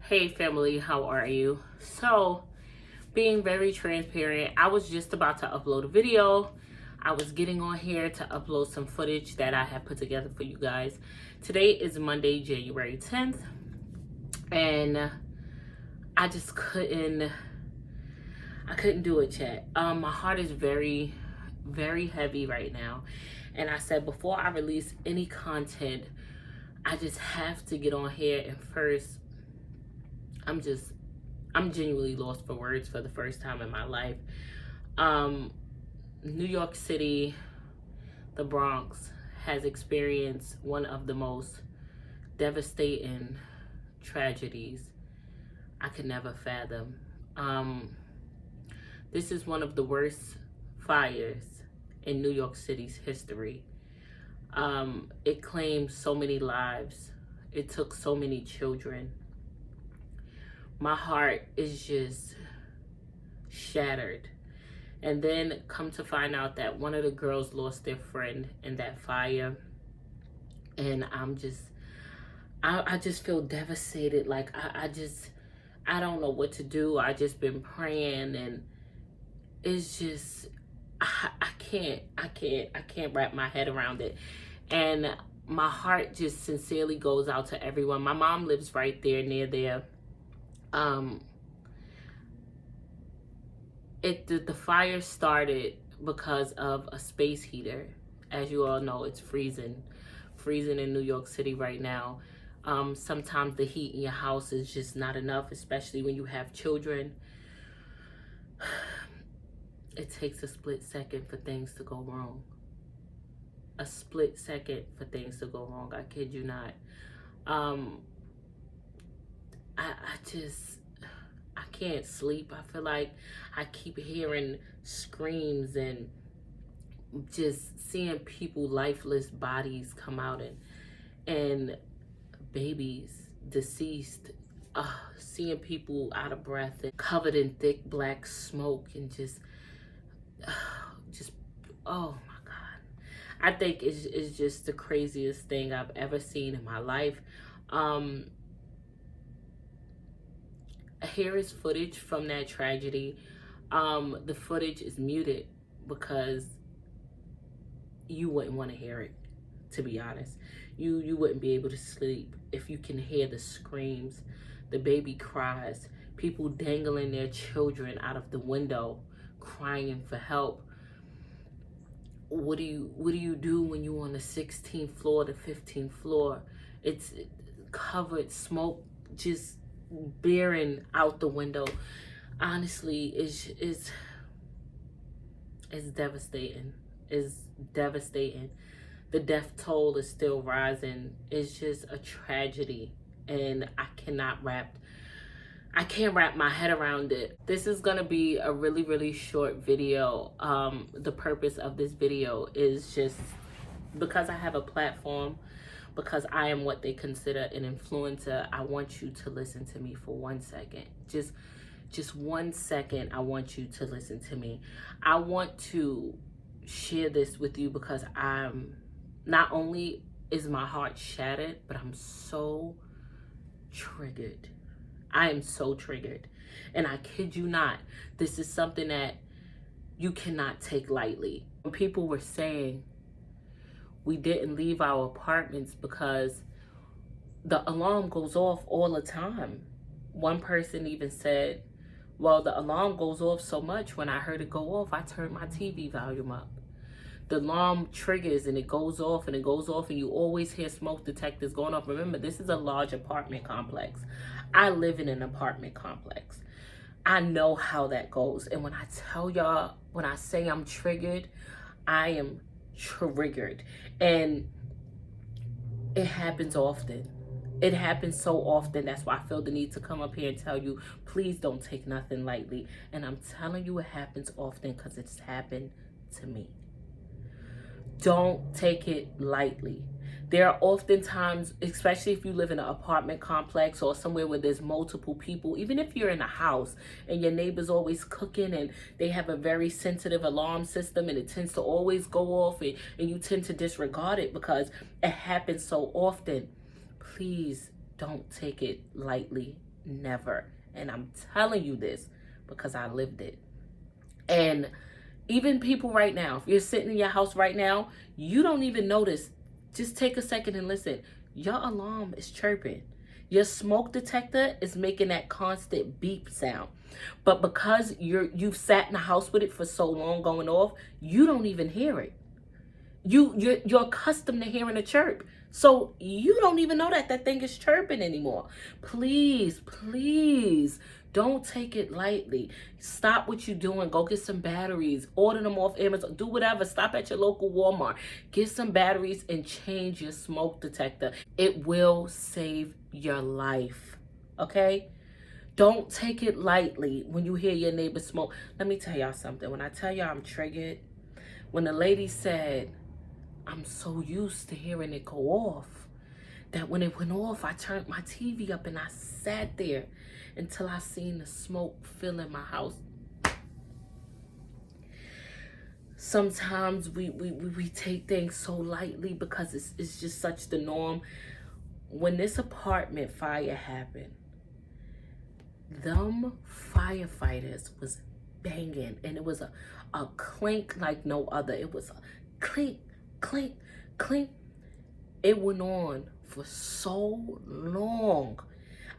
Hey family, how are you? So, being very transparent, I was just about to upload a video. I was getting on here to upload some footage that I had put together for you guys. Today is Monday, January 10th, and I just couldn't do it, chat. My heart is very, very heavy right now. And I said before I release any content, I just have to get on here. And first, I'm genuinely lost for words for the first time in my life. New York City, the Bronx, has experienced one of the most devastating tragedies I could never fathom. This is one of the worst fires in New York City's history. It claimed so many lives. It took so many children. My heart is just shattered. And then come to find out that one of the girls lost their friend in that fire. And I just feel devastated. Like I don't know what to do. I just been praying, and it's just, I can't wrap my head around it. And my heart just sincerely goes out to everyone. My mom lives right there, near there. The fire started because of a space heater. As you all know, it's freezing in New York City right now. Sometimes the heat in your house is just not enough, especially when you have children. It takes a split second for things to go wrong. A split second for things to go wrong. I kid you not. I can't sleep. I feel like I keep hearing screams and just seeing people, lifeless bodies come out, and babies deceased. Seeing people out of breath and covered in thick black smoke, and just oh my God. I think it's just the craziest thing I've ever seen in my life. Here is footage from that tragedy. The footage is muted because you wouldn't want to hear it, to be honest. You wouldn't be able to sleep if you can hear the screams, the baby cries, people dangling their children out of the window, crying for help. What do you do when you're on the 16th floor, the 15th floor? It's covered, smoke just bearing out the window. Honestly, it's devastating. It's devastating. The death toll is still rising. It's just a tragedy, and I can't wrap my head around it. This is gonna be a really, really short video. The purpose of this video is just because I have a platform, because I am what they consider an influencer. I want you to listen to me for 1 second. Just 1 second, I want you to listen to me. I want to share this with you because not only is my heart shattered, but I'm so triggered. I am so triggered. And I kid you not, this is something that you cannot take lightly. When people were saying we didn't leave our apartments because the alarm goes off all the time. One person even said, well, the alarm goes off so much, when I heard it go off, I turned my TV volume up. The alarm triggers and it goes off and it goes off, and you always hear smoke detectors going off. Remember, this is a large apartment complex. I live in an apartment complex. I know how that goes. And when I tell y'all, when I say I'm triggered, I am triggered. And it happens often. It happens so often. That's why I feel the need to come up here and tell you, please don't take nothing lightly. And I'm telling you, it happens often because it's happened to me. Don't take it lightly. There are often times, especially if you live in an apartment complex or somewhere where there's multiple people, even if you're in a house and your neighbor's always cooking and they have a very sensitive alarm system and it tends to always go off, and you tend to disregard it because it happens so often. Please don't take it lightly. Never. And I'm telling you this because I lived it. And even people right now, if you're sitting in your house right now, you don't even notice. Just take a second and listen. Your alarm is chirping. Your smoke detector is making that constant beep sound. But because you've sat in the house with it for so long going off, you don't even hear it. You're accustomed to hearing a chirp. So you don't even know that that thing is chirping anymore. Please, please don't take it lightly. Stop what you're doing. Go get some batteries. Order them off Amazon. Do whatever. Stop at your local Walmart. Get some batteries and change your smoke detector. It will save your life. Okay? Don't take it lightly when you hear your neighbor smoke. Let me tell y'all something. When I tell y'all I'm triggered, when the lady said, I'm so used to hearing it go off that when it went off, I turned my TV up and I sat there until I seen the smoke filling my house. Sometimes we take things so lightly because it's just such the norm. When this apartment fire happened, them firefighters was banging, and it was a clink like no other. It was a clink, clink, clink. It went on for so long.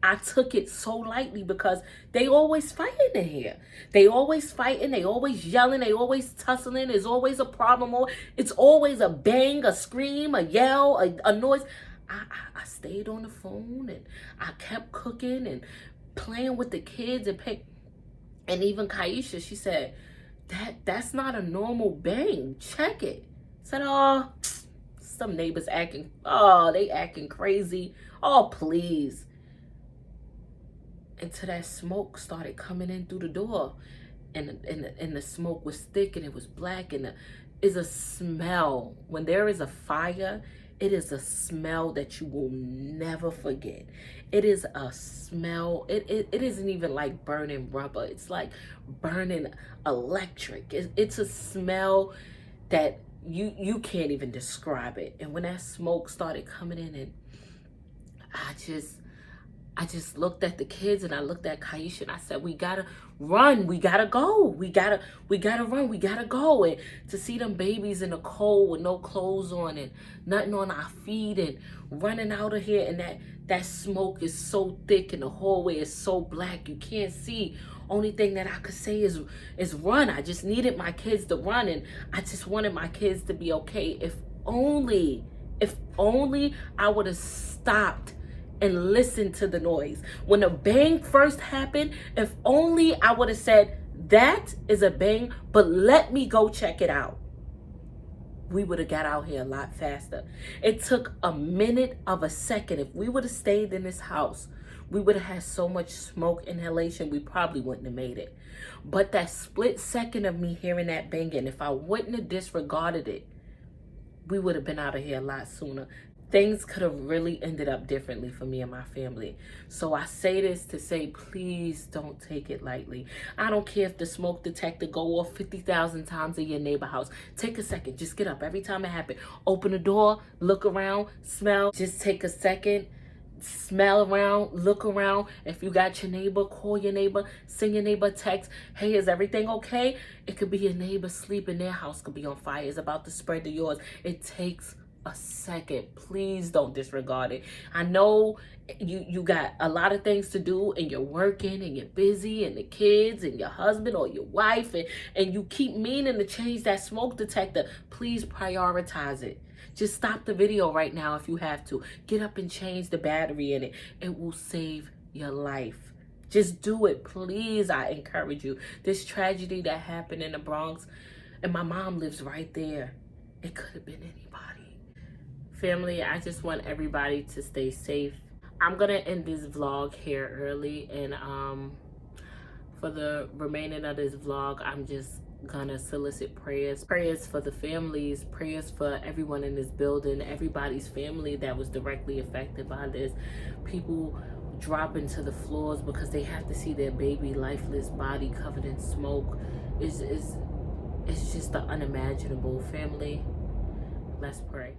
I took it so lightly because they always fighting in here. They always fighting. They always yelling. They always tussling. There's always a problem. It's always a bang, a scream, a yell, a noise. I stayed on the phone and I kept cooking and playing with the kids and even Kyesha, she said, that's not a normal bang. Check it. I said, oh, some neighbors they acting crazy. Oh, please. Until that smoke started coming in through the door, and the smoke was thick and it was black, and is a smell. When there is a fire, it is a smell that you will never forget. It is a smell. It isn't even like burning rubber. It's like burning electric. It's a smell that you can't even describe it. And when that smoke started coming in, and I just looked at the kids and I looked at Kyesha and I said, we gotta run. We gotta go. We gotta run. We gotta go. And to see them babies in the cold with no clothes on and nothing on our feet and running out of here, and that smoke is so thick and the hallway is so black. You can't see. Only thing that I could say is run. I just needed my kids to run, and I just wanted my kids to be okay. If only I would have stopped and listen to the noise. When the bang first happened, if only I would have said, that is a bang, but let me go check it out, we would have got out here a lot faster. It took a minute of a second. If we would have stayed in this house, we would have had so much smoke inhalation, we probably wouldn't have made it. But that split second of me hearing that banging, if I wouldn't have disregarded it, we would have been out of here a lot sooner. Things could have really ended up differently for me and my family. So I say this to say, please don't take it lightly. I don't care if the smoke detector go off 50,000 times in your neighbor house. Take a second. Just get up every time it happens. Open the door, look around, smell. Just take a second, smell around, look around. If you got your neighbor, call your neighbor, send your neighbor a text. Hey, is everything okay? It could be your neighbor sleeping. Their house could be on fire. It's about to spread to yours. It takes a second. Please don't disregard it. I know you got a lot of things to do, and you're working and you're busy, and the kids and your husband or your wife, and you keep meaning to change that smoke detector. Please prioritize it. Just stop the video right now if you have to. Get up and change the battery in it. It will save your life. Just do it, please. I encourage you. This tragedy that happened in the Bronx, and my mom lives right there. It could have been anybody. Family, I just want everybody to stay safe. I'm gonna end this vlog here early, and for the remaining of this vlog, I'm just gonna solicit prayers for the families, prayers for everyone in this building, everybody's family that was directly affected by this. People dropping to the floors because they have to see their baby lifeless body covered in smoke. It's just the unimaginable. Family, let's pray.